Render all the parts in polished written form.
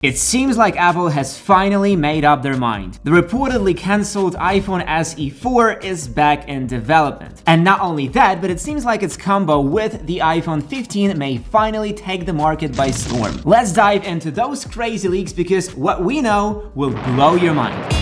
It seems like Apple has finally made up their mind. The reportedly cancelled iPhone SE 4 is back in development. And not only that, but it seems like its combo with the iPhone 15 may finally take the market by storm. Let's dive into those crazy leaks because what we know will blow your mind.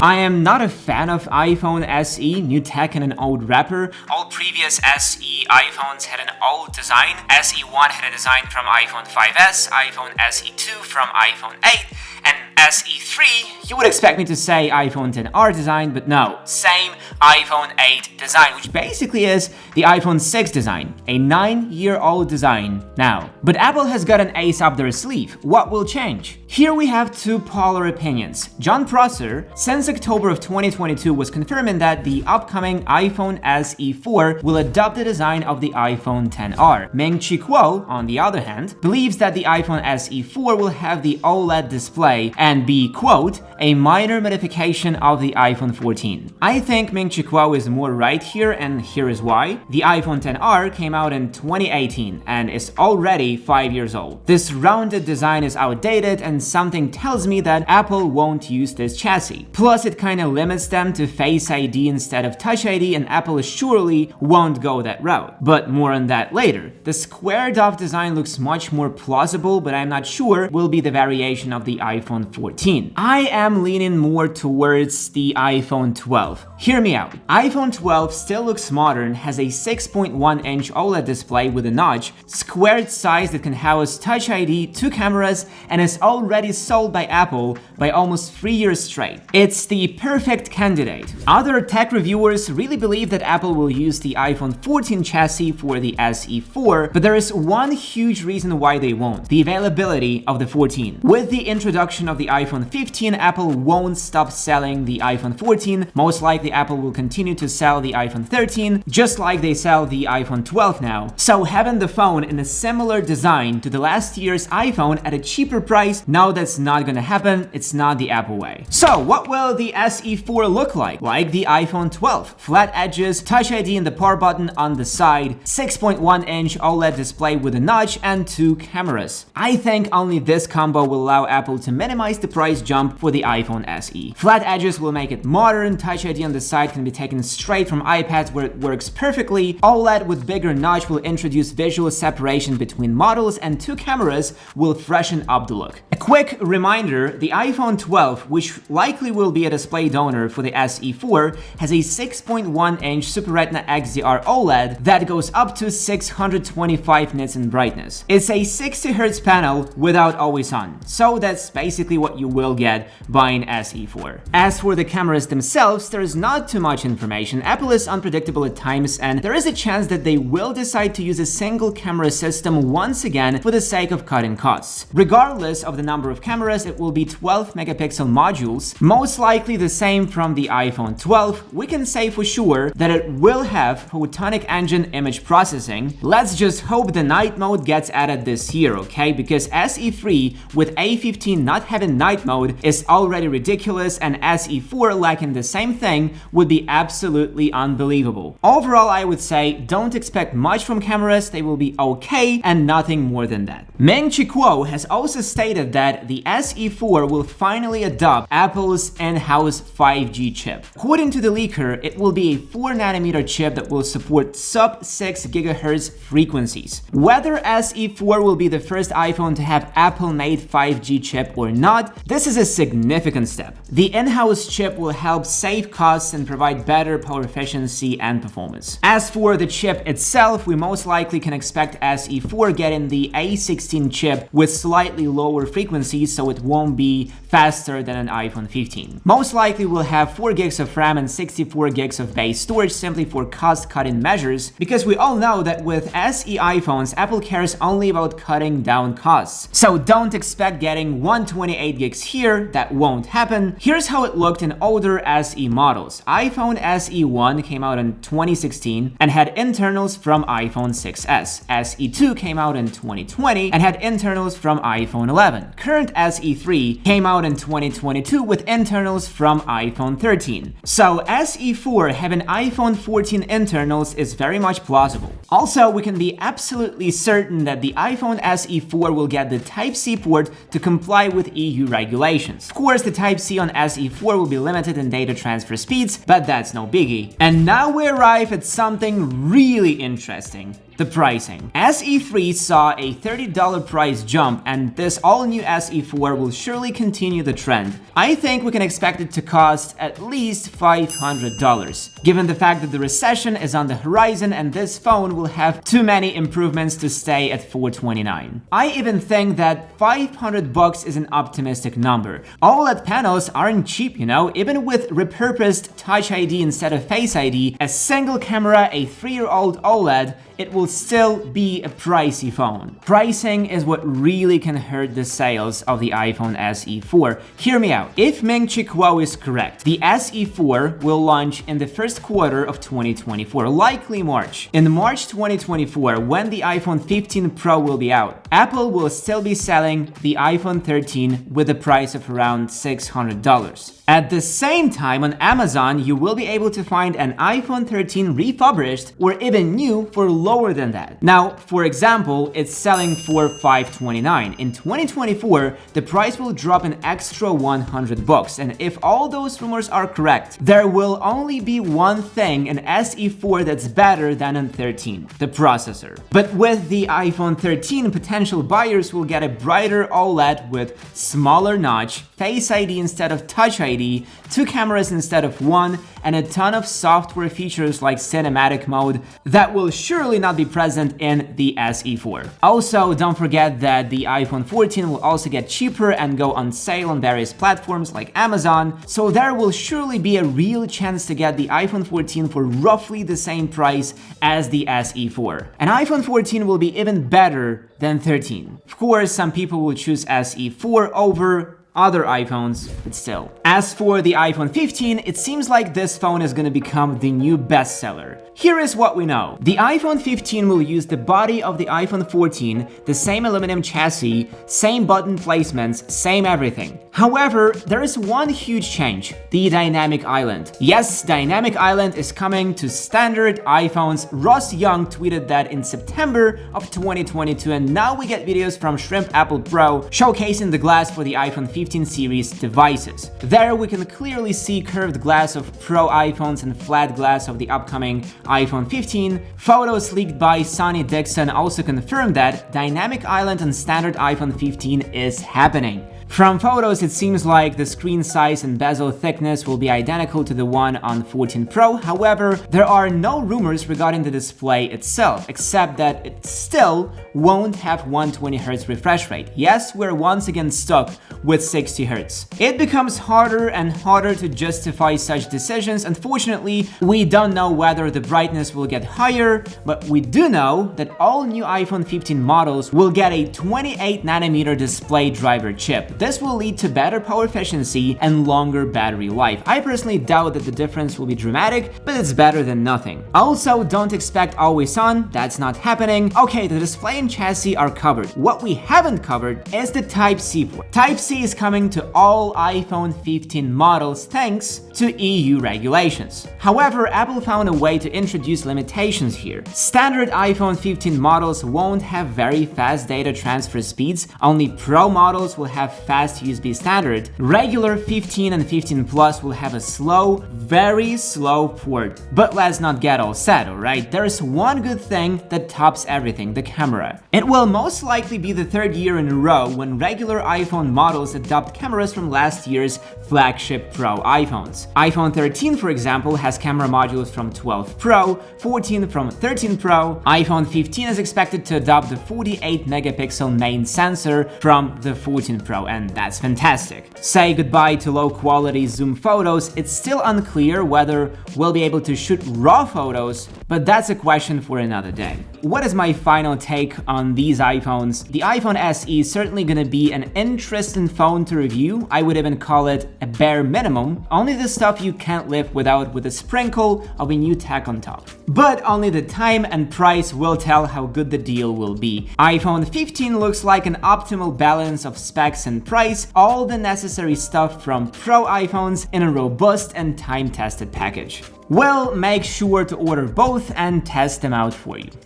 I am not a fan of iPhone SE, new tech and an old wrapper. All previous SE iPhones had an old design. SE1 had a design from iPhone 5S, iPhone SE2 from iPhone 8, and SE3, you would expect me to say iPhone XR design, but no, same iPhone 8 design, which basically is the iPhone 6 design, a 9-year-old design now. But Apple has got an ace up their sleeve. What will change? Here we have two polar opinions. John Prosser, since October of 2022, was confirming that the upcoming iPhone SE 4 will adopt the design of the iPhone XR. Ming-Chi Kuo, on the other hand, believes that the iPhone SE 4 will have the OLED display and be, quote, a minor modification of the iPhone 14. I think Ming-Chi Kuo is more right here, and here is why. The iPhone XR came out in 2018 and is already 5 years old. This rounded design is outdated, and something tells me that Apple won't use this chassis. Plus, it kinda limits them to Face ID instead of Touch ID, and Apple surely won't go that route. But more on that later. The squared-off design looks much more plausible, but I'm not sure will be the variation of the iPhone 14. I am leaning more towards the iPhone 12. Hear me out. iPhone 12 still looks modern, has a 6.1-inch OLED display with a notch, squared size that can house Touch ID, 2 cameras, and is already sold by Apple by almost 3 years straight. It's the perfect candidate. Other tech reviewers really believe that Apple will use the iPhone 14 chassis for the SE 4, but there is one huge reason why they won't: the availability of the 14. With the introduction of the iPhone 15, Apple won't stop selling the iPhone 14. Most likely Apple will continue to sell the iPhone 13, just like they sell the iPhone 12 now. So having the phone in a similar design to the last year's iPhone at a cheaper price, no, that's not gonna happen. It's not the Apple way. So what will the SE 4 look like? Like the iPhone 12. Flat edges, Touch ID and the power button on the side, 6.1-inch OLED display with a notch, and 2 cameras. I think only this combo will allow Apple to minimize the price jump for the iPhone SE. Flat edges will make it modern, Touch ID on the side can be taken straight from iPads where it works perfectly, OLED with bigger notch will introduce visual separation between models, and 2 cameras will freshen up the look. A quick reminder, the iPhone 12, which likely will be a display donor for the SE 4, has a 6.1-inch Super Retina XDR OLED that goes up to 625 nits in brightness. It's a 60Hz panel without always on, so that's basically what you will get buying SE 4. As for the cameras themselves, there is not too much information. Apple is unpredictable at times, and there is a chance that they will decide to use a single camera system once again for the sake of cutting costs. Regardless of the number of cameras, it will be 12 megapixel modules, most likely the same from the iPhone 12. We can say for sure that it will have photonic engine image processing. Let's just hope the night mode gets added this year, okay? Because SE3 with A15 not having night mode is already ridiculous, and SE4 lacking the same thing would be absolutely unbelievable. Overall, I would say don't expect much from cameras, they will be okay and nothing more than that. Ming-Chi Kuo has also stated that the SE 4 will finally adopt Apple's in-house 5G chip. According to the leaker, it will be a 4nm chip that will support sub-6 GHz frequencies. Whether SE 4 will be the first iPhone to have Apple-made 5G chip or not, this is a significant step. The in-house chip will help save costs and provide better power efficiency and performance. As for the chip itself, we most likely can expect SE 4 getting the A16 chip with slightly lower frequencies, so it won't be faster than an iPhone 15. Most likely we'll have 4 gigs of RAM and 64 gigs of base storage simply for cost-cutting measures, because we all know that with SE iPhones, Apple cares only about cutting down costs. So don't expect getting 1 128 gigs here, that won't happen. Here's how it looked in older SE models. iPhone SE1 came out in 2016 and had internals from iPhone 6s. SE2 came out in 2020 and had internals from iPhone 11. Current SE3 came out in 2022 with internals from iPhone 13. So SE4 having iPhone 14 internals is very much plausible. Also, we can be absolutely certain that the iPhone SE4 will get the Type-C port to comply with EU regulations. Of course, the Type-C on SE4 will be limited in data transfer speeds, but that's no biggie. And now we arrive at something really interesting. The pricing. SE3 saw a $30 price jump, and this all-new SE4 will surely continue the trend. I think we can expect it to cost at least $500, given the fact that the recession is on the horizon and this phone will have too many improvements to stay at $429. I even think that $500 is an optimistic number. OLED panels aren't cheap, you know, even with repurposed Touch ID instead of Face ID, a single camera, a 3-year-old OLED, it will still be a pricey phone. Pricing is what really can hurt the sales of the iPhone SE4. Hear me out. If Ming-Chi Kuo is correct, the SE4 will launch in the first quarter of 2024, likely March. In March 2024, when the iPhone 15 Pro will be out, Apple will still be selling the iPhone 13 with a price of around $600. At the same time, on Amazon, you will be able to find an iPhone 13 refurbished or even new for lower than that. Now, for example, it's selling for $529. In 2024, the price will drop an extra $100. And if all those rumors are correct, there will only be one thing in SE4 that's better than in 13, the processor. But with the iPhone 13, potential buyers will get a brighter OLED with smaller notch, Face ID instead of Touch ID, 2 cameras instead of 1, and a ton of software features like cinematic mode that will surely not be present in the SE4. Also, don't forget that the iPhone 14 will also get cheaper and go on sale on various platforms like Amazon, so there will surely be a real chance to get the iPhone 14 for roughly the same price as the SE4. An iPhone 14 will be even better than 13. Of course, some people will choose SE4 over other iPhones, but still. As for the iPhone 15, it seems like this phone is gonna become the new bestseller. Here is what we know. The iPhone 15 will use the body of the iPhone 14, the same aluminum chassis, same button placements, same everything. However, there is one huge change, the Dynamic Island. Yes, Dynamic Island is coming to standard iPhones. Ross Young tweeted that in September of 2022, and now we get videos from Shrimp Apple Pro showcasing the glass for the iPhone 15 series devices. There we can clearly see curved glass of Pro iPhones and flat glass of the upcoming iPhone 15. Photos leaked by Sonny Dixon also confirmed that Dynamic Island on standard iPhone 15 is happening. From photos, it seems like the screen size and bezel thickness will be identical to the one on 14 Pro. However, there are no rumors regarding the display itself, except that it still won't have 120Hz refresh rate. Yes, we're once again stuck with 60Hz. It becomes harder and harder to justify such decisions. Unfortunately, we don't know whether the brightness will get higher, but we do know that all new iPhone 15 models will get a 28nm display driver chip. This will lead to better power efficiency and longer battery life. I personally doubt that the difference will be dramatic, but it's better than nothing. Also, don't expect always on, that's not happening. Okay, the display and chassis are covered. What we haven't covered is the Type-C port. Type-C is coming to all iPhone 15 models thanks to EU regulations. However, Apple found a way to introduce limitations here. Standard iPhone 15 models won't have very fast data transfer speeds. Only Pro models will have fast USB standard. Regular 15 and 15 Plus will have a slow, very slow port. But let's not get all sad, alright? There's one good thing that tops everything, the camera. It will most likely be the third year in a row when regular iPhone models adopt cameras from last year's flagship Pro iPhones. iPhone 13, for example, has camera modules from 12 Pro, 14 from 13 Pro. iPhone 15 is expected to adopt the 48-megapixel main sensor from the 14 Pro, and that's fantastic. Say goodbye to low-quality zoom photos. It's still unclear whether we'll be able to shoot raw photos But that's a question for another day. What is my final take on these iPhones? The iPhone SE is certainly gonna be an interesting phone to review. I would even call it a bare minimum. Only the stuff you can't live without with a sprinkle of a new tech on top. But only the time and price will tell how good the deal will be. iPhone 15 looks like an optimal balance of specs and price, all the necessary stuff from Pro iPhones in a robust and time-tested package. Well, make sure to order both and test them out for you.